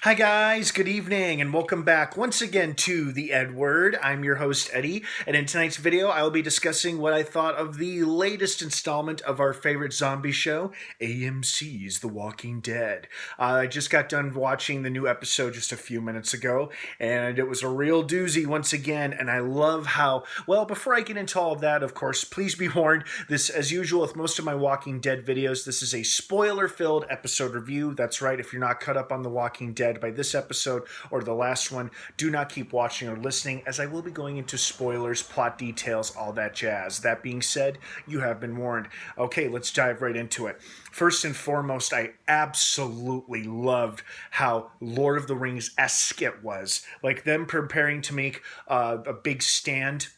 Hi, guys. Good evening, and welcome back once again to the EdWord. I'm your host, Eddie, and in tonight's video, I will be discussing what I thought of the latest installment of our favorite zombie show, AMC's The Walking Dead. I just got done watching the new episode just a few minutes ago, and it was a real doozy once again, and I love how, well, before I get into all of that, of course, please be warned, this, as usual with most of my Walking Dead videos, this is a spoiler-filled episode review. That's right, if you're not caught up on The Walking Dead by this episode or the last one, do not keep watching or listening, as I will be going into spoilers, plot details, all that jazz. That being said, you have been warned. Okay, let's dive right into it. First and foremost, I absolutely loved how Lord of the Rings-esque it was. Like them preparing to make a big stand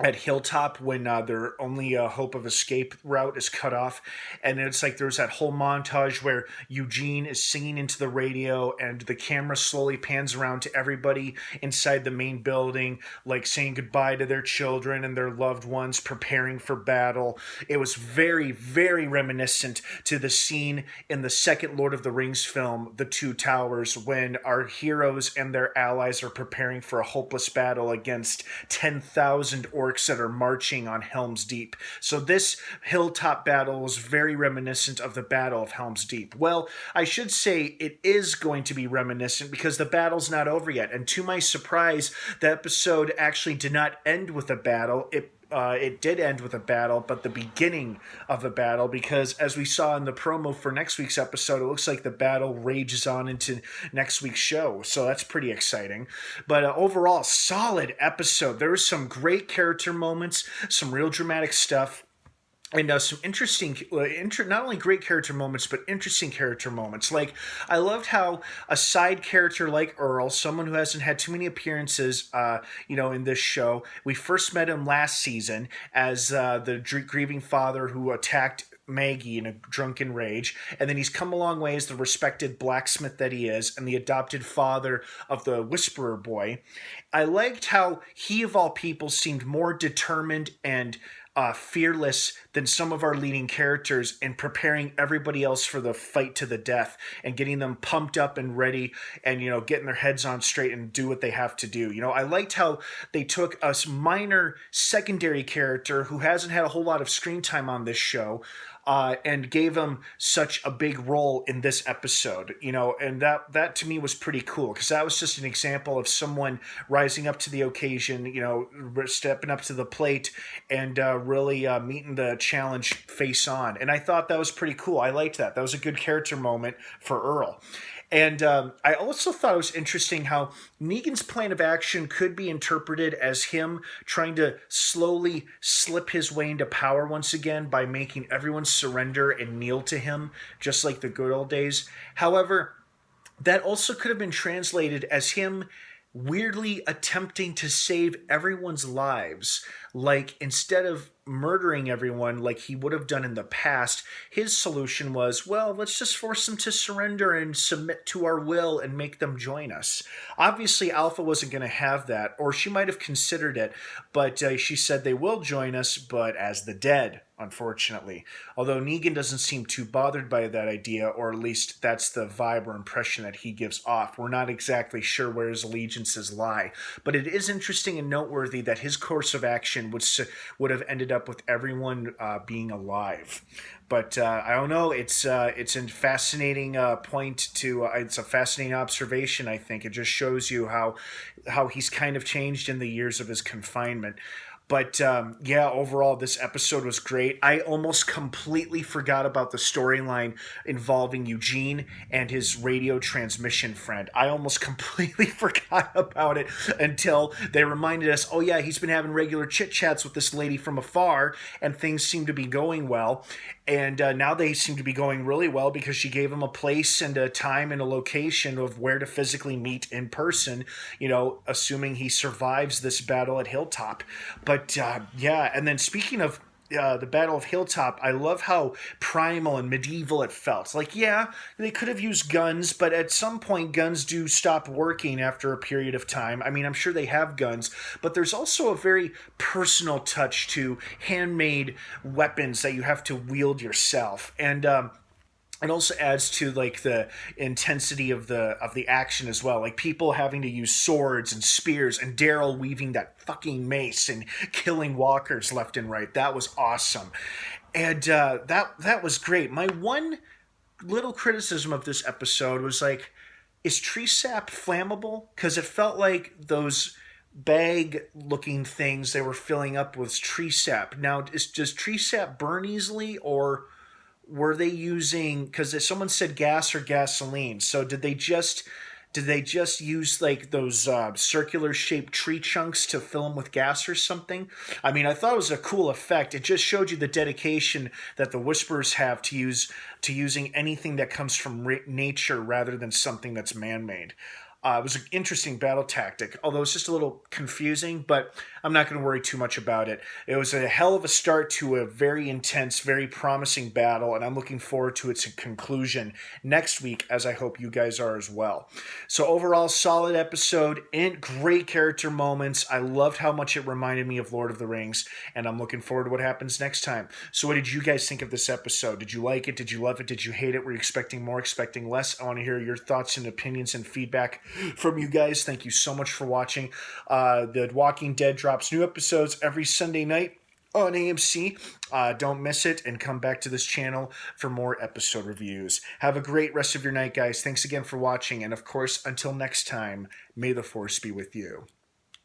at Hilltop when their only hope of escape route is cut off. And it's like there's that whole montage where Eugene is singing into the radio and the camera slowly pans around to everybody inside the main building, like saying goodbye to their children and their loved ones, preparing for battle. It was very, very reminiscent to the scene in the second Lord of the Rings film, The Two Towers, when our heroes and their allies are preparing for a hopeless battle against 10,000 orcs that are marching on Helm's Deep. So this hilltop battle was very reminiscent of the Battle of Helm's Deep. Well, I should say it is going to be reminiscent because the battle's not over yet. And to my surprise, the episode actually did not end with a battle. It did end with a battle, but the beginning of a battle, because as we saw in the promo for next week's episode, it looks like the battle rages on into next week's show. So that's pretty exciting. But overall, solid episode. There was some great character moments, some real dramatic stuff. And some interesting, not only great character moments, but interesting character moments. Like, I loved how a side character like Earl, someone who hasn't had too many appearances, in this show, we first met him last season as the grieving father who attacked Maggie in a drunken rage, and then he's come a long way as the respected blacksmith that he is, and the adopted father of the Whisperer boy. I liked how he, of all people, seemed more determined and fearless than some of our leading characters in preparing everybody else for the fight to the death and getting them pumped up and ready and, getting their heads on straight and do what they have to do. I liked how they took a minor secondary character who hasn't had a whole lot of screen time on this show, and gave him such a big role in this episode, and that to me was pretty cool, because that was just an example of someone rising up to the occasion, stepping up to the plate and really meeting the challenge face on. And I thought that was pretty cool. I liked that. That was a good character moment for Earl. And I also thought it was interesting how Negan's plan of action could be interpreted as him trying to slowly slip his way into power once again by making everyone surrender and kneel to him, just like the good old days. However, that also could have been translated as him weirdly attempting to save everyone's lives. Like, instead of murdering everyone like he would have done in the past, his solution was, well, let's just force them to surrender and submit to our will and make them join us. Obviously, Alpha wasn't going to have that, or she might have considered it, but she said they will join us, but as the dead, unfortunately. Although Negan doesn't seem too bothered by that idea, or at least that's the vibe or impression that he gives off. We're not exactly sure where his allegiances lie, but it is interesting and noteworthy that his course of action would have ended up with everyone being alive. But I don't know. It's a fascinating point to. It's a fascinating observation. I think it just shows you how he's kind of changed in the years of his confinement. But overall, this episode was great. I almost completely forgot about the storyline involving Eugene and his radio transmission friend. I almost completely forgot about it until they reminded us, oh yeah, he's been having regular chit-chats with this lady from afar, and things seem to be going well. And now they seem to be going really well because she gave him a place and a time and a location of where to physically meet in person, assuming he survives this battle at Hilltop. But and then speaking of the Battle of Hilltop, I love how primal and medieval it felt. Like, yeah, they could have used guns, but at some point guns do stop working after a period of time. I mean, I'm sure they have guns, but there's also a very personal touch to handmade weapons that you have to wield yourself. And it also adds to like the intensity of the action as well, like people having to use swords and spears and Daryl weaving that fucking mace and killing walkers left and right. That was awesome. And that was great. My one little criticism of this episode was like, is tree sap flammable? Because it felt like those bag looking things they were filling up with tree sap. Now, does tree sap burn easily, or were they using, because someone said gas or gasoline, so did they just use like those circular shaped tree chunks to fill them with gas or something? I mean, I thought it was a cool effect. It just showed you the dedication that the Whisperers have to using anything that comes from nature rather than something that's man-made. It was an interesting battle tactic, although it's just a little confusing, but I'm not going to worry too much about it. It was a hell of a start to a very intense, very promising battle, and I'm looking forward to its conclusion next week, as I hope you guys are as well. So overall, solid episode and great character moments. I loved how much it reminded me of Lord of the Rings, and I'm looking forward to what happens next time. So what did you guys think of this episode? Did you like it? Did you love it? Did you hate it? Were you expecting more, expecting less? I want to hear your thoughts and opinions and feedback from you guys. Thank you so much for watching. The Walking Dead drops new episodes every Sunday night on AMC. Don't miss it, and come back to this channel for more episode reviews. Have a great rest of your night, guys. Thanks again for watching, and of course, until next time, may the Force be with you.